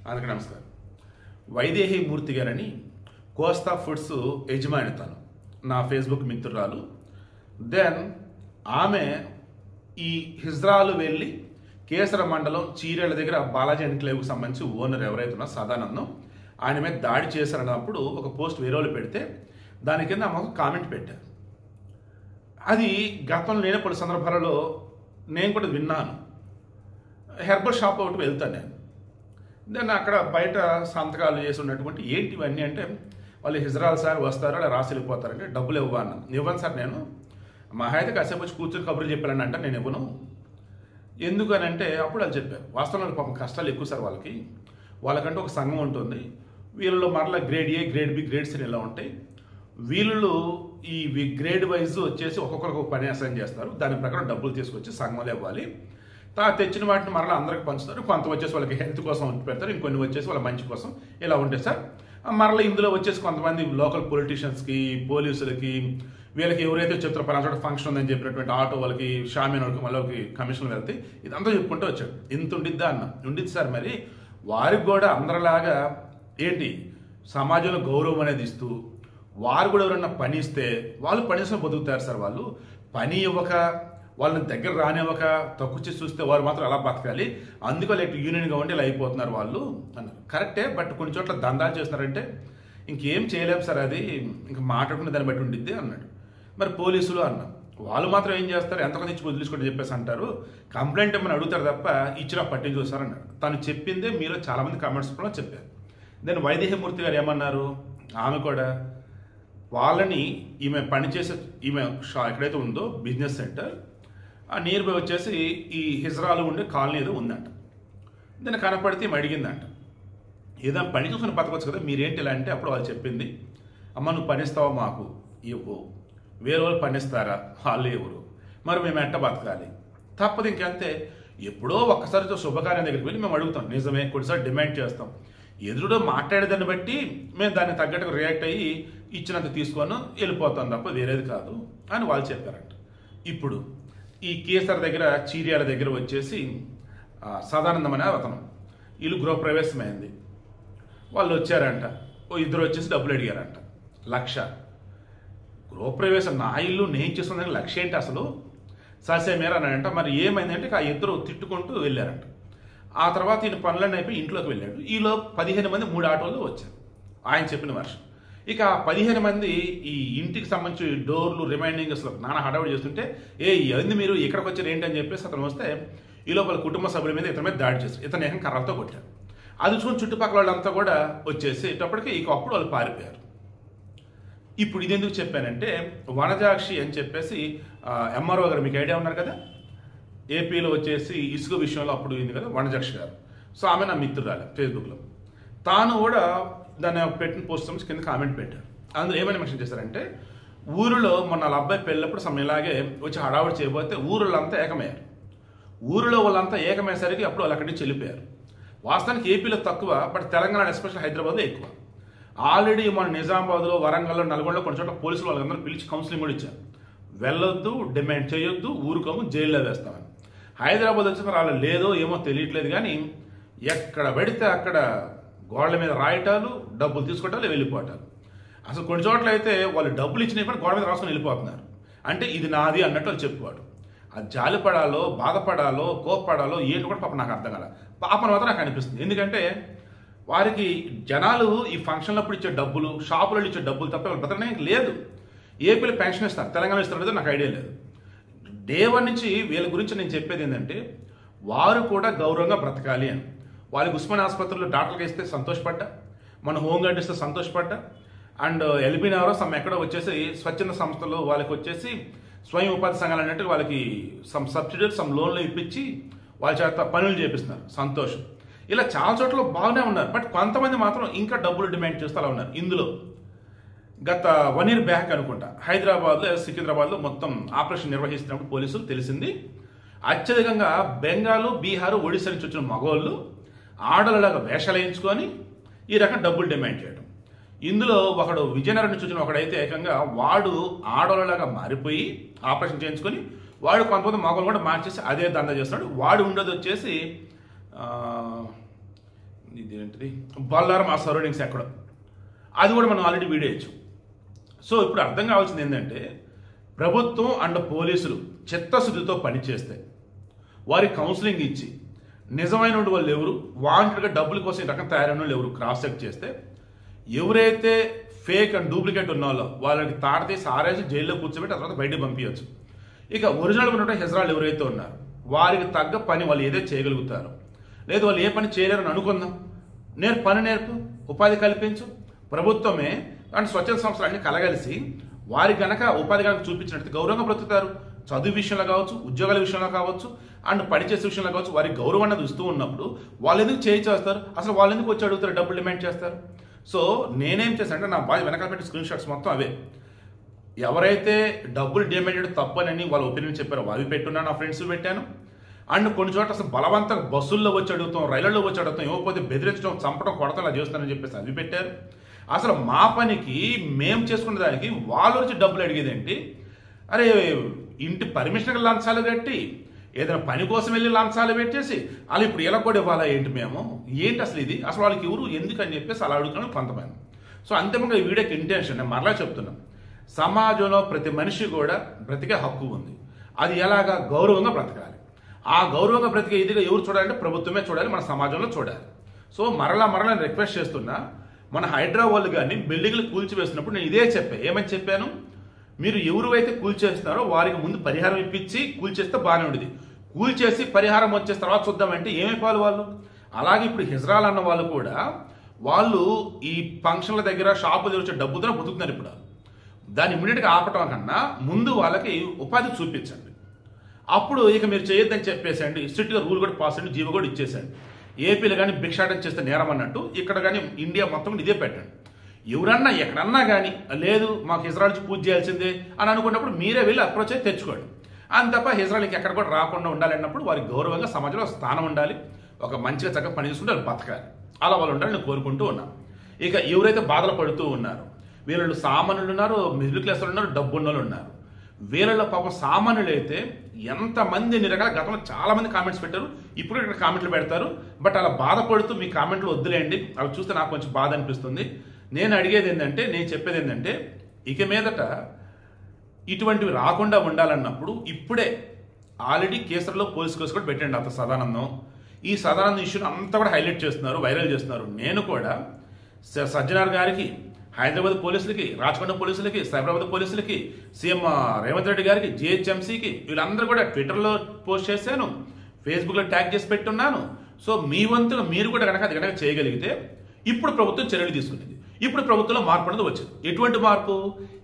అందరికీ నమస్కారం. వైదేహి మూర్తి గారని కోస్తా ఫుడ్స్ యజమాని తను నా ఫేస్బుక్ మిత్రురాలు. దెన్ ఆమె ఈ హిజ్రాలు వెళ్ళి కేసర మండలం చీరేళ్ల దగ్గర బాలాజీ ఎన్క్లేవ్కి సంబంధించి ఓనర్ ఎవరైతే ఉన్నారో సదానందం ఆయన మీద దాడి చేశారన్నప్పుడు ఒక పోస్ట్ వేరే వాళ్ళు పెడితే దాని కింద ఆమె ఒక కామెంట్ పెట్టారు. అది గతంలో నేను కొన్ని సందర్భాలలో నేను కూడా విన్నాను. హెర్బల్ షాప్ ఒకటి వెళ్తాను నేను. దెన్ అక్కడ బయట సంతకాలు చేసి ఉన్నటువంటి ఏంటి ఇవన్నీ అంటే వాళ్ళు హిజ్రాల్ సార్ వస్తారు అలా రాసి వెళ్ళిపోతారంటే డబ్బులు ఇవ్వను. ఇవ్వను సార్, నేను మా అయితే కాసేపు వచ్చి కూర్చొని కబుర్లు చెప్పాను అంటే నేను ఇవ్వను. ఎందుకు అని అంటే అప్పుడు వాళ్ళు చెప్పారు వాస్తవంలో పాపం కష్టాలు ఎక్కువ సార్ వాళ్ళకంటే ఒక సంఘం ఉంటుంది. వీళ్ళలో మరలా grade A, grade B, grade C ఇలా ఉంటాయి. వీళ్ళు ఈ గ్రేడ్ వైజ్ వచ్చేసి ఒక్కొక్కరికి ఒక పని అసైన్ చేస్తారు. దాని ప్రకారం డబ్బులు తీసుకొచ్చి సంఘంలో ఇవ్వాలి. తెచ్చిన వాటిని మరలా అందరికి పంచుతారు. కొంత వచ్చేసి వాళ్ళకి హెల్త్ కోసం పెడతారు, ఇంకొన్ని వచ్చేసి వాళ్ళ మంచి కోసం ఇలా ఉంటాయి సార్. మరలా ఇందులో వచ్చేసి కొంతమంది లోకల్ పొలిటీషియన్స్కి, పోలీసులకి, వీళ్ళకి ఎవరైతే చెప్తారో పలానా చోట ఫంక్షన్ ఉందని చెప్పినటువంటి ఆటో వాళ్ళకి, షామీన్ వాళ్ళకి, వాళ్ళకి కమిషన్లు వెళ్తాయి. ఇదంతా చెప్పుకుంటూ వచ్చాడు. ఇంత ఉండిద్దా అన్న ఉండిద్ది సార్. మరి వారికి కూడా అందరిలాగా ఏంటి సమాజంలో గౌరవం అనేది ఇస్తూ వారు కూడా ఎవరన్నా పని ఇస్తే వాళ్ళు పనిలో బతుకుతారు సార్. వాళ్ళు పని ఇవ్వక వాళ్ళని దగ్గర రానివ్వక తక్కువ చేసి చూస్తే వారు మాత్రం అలా బతకాలి. అందుకే లైక్ యూనియన్గా ఉండి ఇలా అయిపోతున్నారు వాళ్ళు అన్నారు. కరెక్టే, బట్ కొన్ని చోట్ల దందాలు చేస్తున్నారంటే ఇంకేం చేయలేము సార్, అది ఇంకా మాట్లాడుకునే దాన్ని బట్టి ఉండిద్ది అన్నాడు. మరి పోలీసులు అన్నా వాళ్ళు మాత్రం ఏం చేస్తారు, ఎంతమంది ఇచ్చి వదిలించుకుంటే చెప్పేసి అంటారు. కంప్లైంట్ ఏమైనా అడుగుతారు తప్ప ఇచ్చినా పట్టించి చూస్తారు అన్నాడు. తను చెప్పిందే మీలో చాలామంది కామెంట్స్ కూడా చెప్పారు. దెన్ వైదేహి మూర్తి గారు ఏమన్నారు, ఆమె కూడా వాళ్ళని ఈమె పనిచేసే ఈమె ఎక్కడైతే ఉందో బిజినెస్ సెంటర్ ఆ నియర్ బై వచ్చేసి ఈ హిజ్రాలు ఉండే కాలనీ ఏదో ఉందంట. దాన్ని కనపడితే ఈమె అడిగిందంట, ఏదో పని చూసుకుని బతకొచ్చు కదా, మీరేంటి ఇలా అంటే అప్పుడు వాళ్ళు చెప్పింది, అమ్మ నువ్వు పనిస్తావా, మాకు ఇవ్వు, వేరే వాళ్ళు పనిస్తారా, వాళ్ళు ఎవరు, మరి మేము ఎట్ట బతకాలి, తప్పదు ఇంకంతే. ఎప్పుడో ఒక్కసారి శుభకార్యం దగ్గరికి వెళ్ళి మేము అడుగుతాం, నిజమే, కొన్నిసార్లు డిమాండ్ చేస్తాం. ఎదురుడో మాట్లాడేదాన్ని బట్టి మేము దాన్ని తగ్గట్టుగా రియాక్ట్ అయ్యి ఇచ్చినంత తీసుకొని వెళ్ళిపోతాం తప్ప వేరేది కాదు అని వాళ్ళు చెప్పారంట. ఇప్పుడు ఈ కేసర్ దగ్గర చీర్యాల దగ్గర వచ్చేసి సదానందం అనే అతను వీళ్ళు గృహప్రవేశమైంది. వాళ్ళు వచ్చారంట, ఇద్దరు వచ్చేసి డబ్బులు అడిగారంట, 1,00,000. గృహప్రవేశం నా ఇల్లు నేను చేస్తుందని 1,00,000 ఏంటి అసలు ససేమేర అన్నాడంట. మరి ఏమైందంటే ఆ ఇద్దరు తిట్టుకుంటూ వెళ్ళారంట. ఆ తర్వాత ఈయన పనులన్నీ అయిపోయి ఇంట్లోకి వెళ్ళాడు. ఈలో 15 మంది 3 ఆటోల్లో వచ్చారు ఆయన చెప్పిన వర్షం. ఇక 15 మంది ఈ ఇంటికి సంబంధించి డోర్లు రిమైండింగ్ అసలు నానా హడావుడి చేస్తుంటే ఏంది మీరు ఇక్కడికి వచ్చారు ఏంటి అని చెప్పేసి అతను వస్తే ఈ లోపల కుటుంబ సభ్యుల మీద ఇతని మీద దాడి చేస్తారు. ఇతను ఏకం కర్రలతో కొట్టారు. అది చూసి చుట్టుపక్కల వాళ్ళంతా కూడా వచ్చేసేటప్పటికి ఇక అప్పుడు వాళ్ళు పారిపోయారు. ఇప్పుడు ఇది ఎందుకు చెప్పానంటే వనజాక్షి అని చెప్పేసి ఎంఆర్ఓ గారు మీకు ఐడియా ఉన్నారు కదా, ఏపీలో వచ్చేసి ఇసుక విషయంలో అప్పుడు ఉంది కదా వనజాక్షి గారు. సో ఆమె నా మిత్రురాలు ఫేస్బుక్లో. తాను కూడా దాన్ని పెట్టిన పోస్ట్ కింద కామెంట్ పెట్టారు. అందులో ఏమైనా మెన్షన్ చేశారంటే ఊరిలో మొన్న వాళ్ళ అబ్బాయి పెళ్ళప్పుడు సమయం ఇలాగే వచ్చి హడావుడి చేయబోతే ఊరిళ్ళంతా ఏకమయ్యారు. ఊరిలో వాళ్ళంతా ఏకమయ్యేసరికి అప్పుడు వాళ్ళు అక్కడి నుంచి వెళ్ళిపోయారు. వాస్తవానికి ఏపీలో తక్కువ, బట్ తెలంగాణ ఎస్పెషల్ హైదరాబాద్లో ఎక్కువ. ఆల్రెడీ మన నిజామాబాద్లో, వరంగల్లో, నల్గొండలో కొన్ని చోట్ల పోలీసులు వాళ్ళందరూ పిలిచి కౌన్సిలింగ్ కూడా ఇచ్చారు. వెళ్ళొద్దు, డిమాండ్ చేయొద్దు, ఊరుకోము, జైల్లో వేస్తామని. హైదరాబాద్ వచ్చిన వాళ్ళు లేదో ఏమో తెలియట్లేదు కానీ ఎక్కడ పడితే అక్కడ గోడల మీద రాయటాలు, డబ్బులు తీసుకోవటాలు, వెళ్ళిపోవటాలు. అసలు కొన్ని చోట్ల అయితే వాళ్ళు డబ్బులు ఇచ్చినప్పుడు గోడ మీద రాసుకొని వెళ్ళిపోతున్నారు. అంటే ఇది నాది అన్నట్టు వాళ్ళు చెప్పుకోవడం. అది జాలిపడాలో, బాధపడాలో, కోప్పడాలో ఏంటి కూడా పాపం నాకు అర్థం కాల. పాపం మాత్రం నాకు అనిపిస్తుంది. ఎందుకంటే వారికి జనాలు ఈ ఫంక్షన్లప్పుడు ఇచ్చే డబ్బులు, షాపులలో ఇచ్చే డబ్బులు తప్ప వాళ్ళు బతకనే లేదు. ఏపీలో పెన్షన్ ఇస్తారు, తెలంగాణలో ఇస్తారో నాకు ఐడియా లేదు. డే 1 నుంచి వీళ్ళ గురించి నేను చెప్పేది ఏంటంటే వారు కూడా గౌరవంగా బ్రతకాలి అని. వాళ్ళకి ఉస్మాన్ ఆసుపత్రిలో డాక్టర్కి ఇస్తే సంతోషపడ్డా, మన హోంగార్డ్ ఇస్తే సంతోషపడ్డా, అండ్ ఎల్బీ నగరం ఎక్కడో వచ్చేసి స్వచ్ఛంద సంస్థలు వాళ్ళకి వచ్చేసి స్వయం ఉపాధి సంఘాలు అన్నట్టు వాళ్ళకి సబ్సిడీలు, లోన్లు ఇప్పించి వాళ్ళ చేత పనులు చేపిస్తున్నారు, సంతోషం. ఇలా చాలా చోట్ల బాగానే ఉన్నారు. బట్ కొంతమంది మాత్రం ఇంకా డబ్బులు డిమాండ్ చేస్తూ అలా ఉన్నారు. ఇందులో గత 1 year బ్యాక్ అనుకుంటా హైదరాబాద్లో, సికింద్రాబాద్లో మొత్తం ఆపరేషన్ నిర్వహిస్తున్నప్పుడు పోలీసులు తెలిసింది అత్యధికంగా బెంగాల్, బీహార్, ఒడిశా నుంచి వచ్చిన మగవాళ్ళు ఆడలలాగా వేషాలు వేయించుకొని ఈ రకం డబ్బులు డిమాండ్ చేయడం. ఇందులో ఒకడు విజయనగరం నుంచి వచ్చిన ఒకడైతే ఏకంగా వాడు ఆడోళ్ళలాగా మారిపోయి ఆపరేషన్ చేయించుకొని వాడు కొంతమంది మగవాళ్ళు కూడా మార్చేసి అదే దందా చేస్తున్నాడు. వాడు ఉండేది వచ్చేసి ఇదేంటిది బొల్లారం ఆ సరౌండింగ్స్ ఎక్కడో, అది కూడా మనం ఆల్రెడీ వీడియో ఇచ్చాం. సో ఇప్పుడు అర్థం కావాల్సింది ఏంటంటే ప్రభుత్వం అండ్ పోలీసులు చిత్తశుద్ధితో పనిచేస్తే, వారికి కౌన్సిలింగ్ ఇచ్చి నిజమైన వాళ్ళు ఎవరు, వాంటెడ్గా డబ్బుల కోసం ఈ రకం తయారైన వాళ్ళు ఎవరు క్రాస్ చెక్ చేస్తే, ఎవరైతే ఫేక్ అండ్ డూప్లికేట్ ఉన్న వాళ్ళో వాళ్ళకి తాడతీసి ఆరేసి జైల్లో కూర్చోబెట్టి ఆ తర్వాత బయటకు పంపించవచ్చు. ఇక ఒరిజినల్గా ఉన్నటువంటి హిజ్రాలు ఎవరైతే ఉన్నారో వారికి తగ్గ పని వాళ్ళు ఏదైతే చేయగలుగుతారో, లేదు వాళ్ళు ఏ పని చేయలేరని అనుకుందాం, పని నేర్పు, ఉపాధి కల్పించు. ప్రభుత్వమే అండ్ స్వచ్ఛంద సంస్థలు అన్ని కలగలిసి వారి కనుక ఉపాధి కనుక చూపించినట్టు గౌరవంగా బ్రతుకుతారు. చదువు విషయంలో కావచ్చు, ఉద్యోగాల విషయంలో కావచ్చు, అండ్ పనిచేసే విషయంలో కావచ్చు, వారికి గౌరవాన్ని చూస్తూ ఉన్నప్పుడు వాళ్ళు ఎందుకు చేస్తారు? అసలు వాళ్ళు ఎందుకు వచ్చి అడుగుతారు, డబ్బులు డిమాండ్ చేస్తారు? సో నేనేం చేశానంటే నా బాగా వెనకాల పెట్టి స్క్రీన్ షాట్స్ మొత్తం అవే. ఎవరైతే డబ్బులు డిమాండ్ చేయడం తప్పనని వాళ్ళ ఒపీనియన్ చెప్పారో అవి పెట్టున్నా, నా ఫ్రెండ్స్ పెట్టాను. అండ్ కొన్ని చోట్ల అసలు బలవంతంగా బస్సుల్లో వచ్చి అడుగుతాం, రైళ్లలో వచ్చి అడుగుతాం, ఇవ్వకపోతే బెదిరించడం, చంపడం, కొడతాం అలా చేస్తానని చెప్పేసి అవి పెట్టారు. అసలు మా పనికి మేము చేసుకునే దానికి వాళ్ళు వచ్చి డబ్బులు అడిగేదేంటి? అరే ఇంటి పర్మిషన్ లంచాలు కట్టి ఏదైనా పని కోసం వెళ్ళి లంచాలు పెట్టేసి వాళ్ళు ఇప్పుడు ఎలా కూడా ఇవ్వాలా ఏంటి మేము? ఏంటి అసలు ఇది? అసలు వాళ్ళకి ఎవరు ఎందుకు అని చెప్పేసి అలా అడుగుతున్నాను కొంతమంది. సో అంతిమంగా ఈ వీడియోకి ఇంటెన్షన్ నేను మరలా చెప్తున్నాను, సమాజంలో ప్రతి మనిషి కూడా బ్రతికే హక్కు ఉంది. అది ఎలాగా? గౌరవంగా బ్రతకాలి. ఆ గౌరవంగా బ్రతికే ఇదిగా ఎవరు చూడాలంటే ప్రభుత్వమే చూడాలి, మన సమాజంలో చూడాలి. సో మరలా నేను రిక్వెస్ట్ చేస్తున్నా, మన హైదరాబాద్ కానీ బిల్డింగ్లు కూల్చివేస్తున్నప్పుడు నేను ఇదే ఏమని చెప్పాను, మీరు ఎవరైతే కూల్చేస్తున్నారో వారికి ముందు పరిహారం ఇప్పించి కూల్చేస్తే బాగానే ఉండేది. కూల్చేసి పరిహారం వచ్చేసిన తర్వాత చూద్దామంటే ఏమైపోవాలి వాళ్ళు. అలాగే ఇప్పుడు హిజ్రాల్ అన్న వాళ్ళు కూడా వాళ్ళు ఈ ఫంక్షన్ల దగ్గర షాపు దగ్గర వచ్చే డబ్బుతో బతుకుతున్నారు. ఇప్పుడు దాన్ని ఇమ్మీడియట్గా ఆపటం కన్నా ముందు వాళ్ళకి ఉపాధి చూపించండి. అప్పుడు ఇక మీరు చేయొద్దని చెప్పేసండి, స్ట్రిక్ట్గా రూల్ కూడా పాస్ అండి, జీవో కూడా ఇచ్చేసండి. ఏపీలో కానీ భిక్షాటం చేస్తే నేరం అన్నట్టు ఇక్కడ కానీ ఇండియా మొత్తం ఇదే పెట్టండి. ఎవరన్నా ఎక్కడన్నా కానీ లేదు మాకు హిజ్రాల్ పూజ చేయాల్సిందే అని అనుకున్నప్పుడు మీరే వెళ్ళి అప్రోచ్ అయి తెచ్చుకోండి. అంత తప్ప హిజ్రాల్కి ఎక్కడ కూడా రాకుండా ఉండాలన్నప్పుడు వారికి గౌరవంగా సమాజంలో స్థానం ఉండాలి, ఒక మంచిగా చక్కగా పని చేసుకుంటే వాళ్ళు బతకాలి. అలా వాళ్ళు ఉండాలని నేను కోరుకుంటూ ఉన్నాను. ఇక ఎవరైతే బాధలు పడుతూ ఉన్నారో వీళ్ళు సామాన్యులు ఉన్నారు, మిడిల్ క్లాస్ ఉన్నారు, డబ్బున్న వాళ్ళు ఉన్నారు. వీళ్ళలో పాపం సామాన్యులు అయితే ఎంతమంది ఎన్ని రకాల గతంలో చాలా మంది కామెంట్స్ పెట్టారు, ఇప్పుడు ఇక్కడ కామెంట్లు పెడతారు. బట్ అలా బాధపడుతూ మీ కామెంట్లు వద్దులేండి, అవి చూస్తే నాకు కొంచెం బాధ అనిపిస్తుంది. నేను అడిగేది ఏంటంటే, నేను చెప్పేది ఏంటంటే, ఇక మీదట ఇటువంటివి రాకుండా ఉండాలన్నప్పుడు ఇప్పుడే ఆల్రెడీ కేసులలో పోలీస్ కేసు కూడా పెట్టండి. అంత సదానందం ఈ సదానందం ఇష్యూని అంతా కూడా హైలైట్ చేస్తున్నారు, వైరల్ చేస్తున్నారు. నేను కూడా సజ్జనార్ గారికి, హైదరాబాద్ పోలీసులకి, రాచకొండ పోలీసులకి, సైబరాబాద్ పోలీసులకి, సీఎం రేవంత్ రెడ్డి గారికి, జిహెచ్ఎంసీకి వీళ్ళందరూ కూడా ట్విట్టర్లో పోస్ట్ చేశాను, ఫేస్బుక్లో ట్యాగ్ చేసి పెట్టున్నాను. సో మీ వంతుగా మీరు కూడా కనుక అది కనుక చేయగలిగితే ఇప్పుడు ప్రభుత్వం చర్యలు తీసుకునేది. ఇప్పుడు ప్రభుత్వంలో మార్పు అనేది వచ్చింది. ఎటువంటి మార్పు?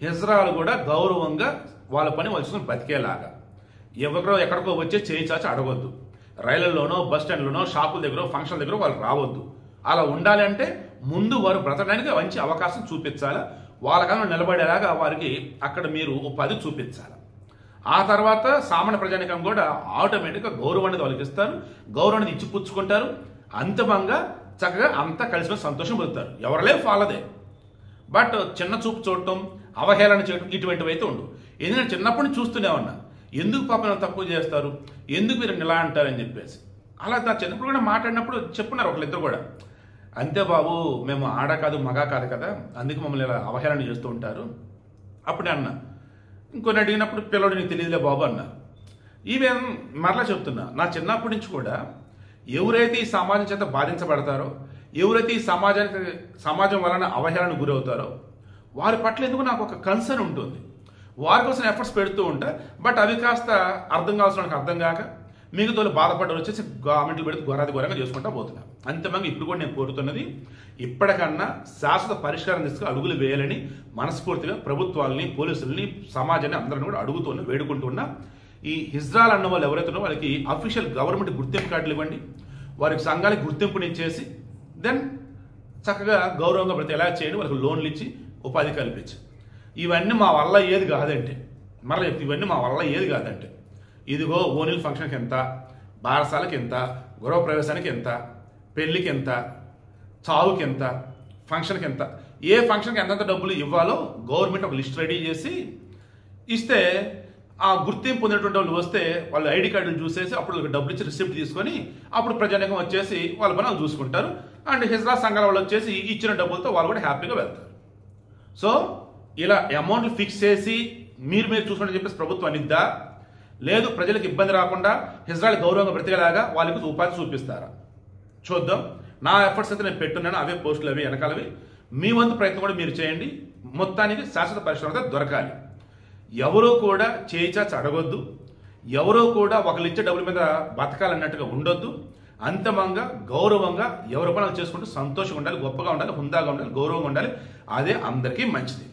హిజ్రాలు కూడా గౌరవంగా వాళ్ళ పని వాళ్ళు చూసుకుని బతికేలాగా, ఎవరో ఎక్కడికో వచ్చే చేయి చాచి అడగొద్దు, రైళ్లలోనో బస్ స్టాండ్లోనో షాపుల దగ్గర ఫంక్షన్ దగ్గర వాళ్ళు రావద్దు. అలా ఉండాలి అంటే ముందు వారు బ్రతకడానికి మంచి అవకాశం చూపించాలి, వాళ్ళకన్నా నిలబడేలాగా వారికి అక్కడ మీరు ఉపాధి చూపించాలి. ఆ తర్వాత సామాన్య ప్రజానికం కూడా ఆటోమేటిక్గా గౌరవం అనేది వాళ్ళకి ఇస్తారు, గౌరవం అనేది ఇచ్చి పుచ్చుకుంటారు. అంతిమంగా చక్కగా అంతా కలిసి సంతోషం పొందుతారు. ఎవరిలే ఫాలదే. బట్ చిన్న చూపు చూడటం, అవహేళన చేయడం ఇటువంటివి అయితే ఉండవు. ఎందుకంటే చిన్నప్పటి నుంచి చూస్తూనే ఉన్నా, ఎందుకు పాపం తక్కువ చేస్తారు, ఎందుకు మీరు ఇలా అంటారని చెప్పేసి. అలా చిన్నప్పుడు కూడా మాట్లాడినప్పుడు చెప్పున్నారు ఒకళ్ళిద్దరు కూడా, అంతే బాబు మేము ఆడ కాదు మగ కాదు కదా, అందుకు మమ్మల్ని ఇలా అవహేళన చేస్తూ ఉంటారు. అప్పుడే అన్నా, ఇంకొని అడిగినప్పుడు పిల్లడు నీకు తెలియదులే బాబు అన్నారు. ఈవెన్ మరలా చెప్తున్నా, నా చిన్నప్పటి నుంచి కూడా ఎవరైతే ఈ సమాజం చేత బాధించబడతారో, ఎవరైతే ఈ సమాజం వలన అవహేళన గురవుతారో వారి పట్ల ఎందుకు నాకు ఒక కన్సర్న్ ఉంటుంది. వారి కోసం ఎఫర్ట్స్ పెడుతూ ఉంటా. బట్ అవి కాస్త అర్థం కావాల్సిన వాళ్ళకి అర్థం కాక మిగతా బాధపడ్డారు వచ్చేసి గవర్నమెంట్లు పెడితే ఘోరాది ఘోరంగా చేసుకుంటా పోతున్నా. అంతిమంగా ఇప్పుడు కూడా నేను కోరుతున్నది, ఇప్పటికన్నా శాశ్వత పరిష్కారం తీసుకుని అడుగులు వేయాలని మనస్ఫూర్తిగా ప్రభుత్వాలని, పోలీసులని, సమాజాన్ని అందరిని కూడా అడుగుతున్నా, వేడుకుంటున్నా. ఈ హిజ్రాల్ అన్న వాళ్ళు ఎవరైతే ఉన్నారో వాళ్ళకి అఫీషియల్ గవర్నమెంట్ గుర్తింపు కార్డులు ఇవ్వండి, వారికి సంఘానికి గుర్తింపునిచ్చేసి దెన్ చక్కగా గౌరవంగా ప్రతి ఎలా చేయండి, వాళ్ళకి లోన్లు ఇచ్చి ఉపాధి కల్పించి. ఇవన్నీ మా వల్ల ఏది కాదంటే, మరలా చెప్తే ఇవన్నీ మా వల్ల ఏది కాదంటే, ఇదిగో ఓనిల్ ఫంక్షన్కి ఎంత, బారసాలకి ఎంత, గృహ ప్రవేశానికి ఎంత, పెళ్ళికి ఎంత, చావుకి ఎంత, ఫంక్షన్కి ఎంత, ఏ ఫంక్షన్కి ఎంతంత డబ్బులు ఇవ్వాలో గవర్నమెంట్ ఒక లిస్ట్ రెడీ చేసి ఇస్తే ఆ గుర్తింపు పొందినటువంటి వాళ్ళు వస్తే వాళ్ళ ఐడి కార్డులు చూసేసి అప్పుడు డబ్బులు ఇచ్చి రిసిప్ట్ తీసుకొని అప్పుడు ప్రజానికం వచ్చేసి వాళ్ళ పని వాళ్ళు చూసుకుంటారు. అండ్ హిజ్రా సంఘాల వాళ్ళు వచ్చేసి ఇచ్చిన డబ్బులతో వాళ్ళు కూడా హ్యాపీగా వెళ్తారు. సో ఇలా అమౌంట్లు ఫిక్స్ చేసి మీరు చూసుకోండి చెప్పేసి ప్రభుత్వం అనిద్దా, లేదు ప్రజలకు ఇబ్బంది రాకుండా హిజ్రాలు గౌరవంగా బ్రతికేలాగా వాళ్ళకి ఉపాధి చూపిస్తారా? చూద్దాం. నా ఎఫర్ట్స్ అయితే నేను పెట్టున్నాను, అవే పోస్టులు అవి వెనకాలవి. మీ వంతు ప్రయత్నం కూడా మీరు చేయండి. మొత్తానికి శాశ్వత పరిష్కారం దొరకాలి. ఎవరూ కూడా చేయిచాచి అడగొద్దు, ఎవరూ కూడా ఒకళ్ళు ఇచ్చే డబ్బుల మీద బతకాలన్నట్టుగా ఉండొద్దు. అంతిమంగా గౌరవంగా ఎవరి పనులు చేసుకుంటూ సంతోషంగా ఉండాలి, గొప్పగా ఉండాలి, హుందాగా ఉండాలి, గౌరవంగా ఉండాలి. అదే అందరికీ మంచిది.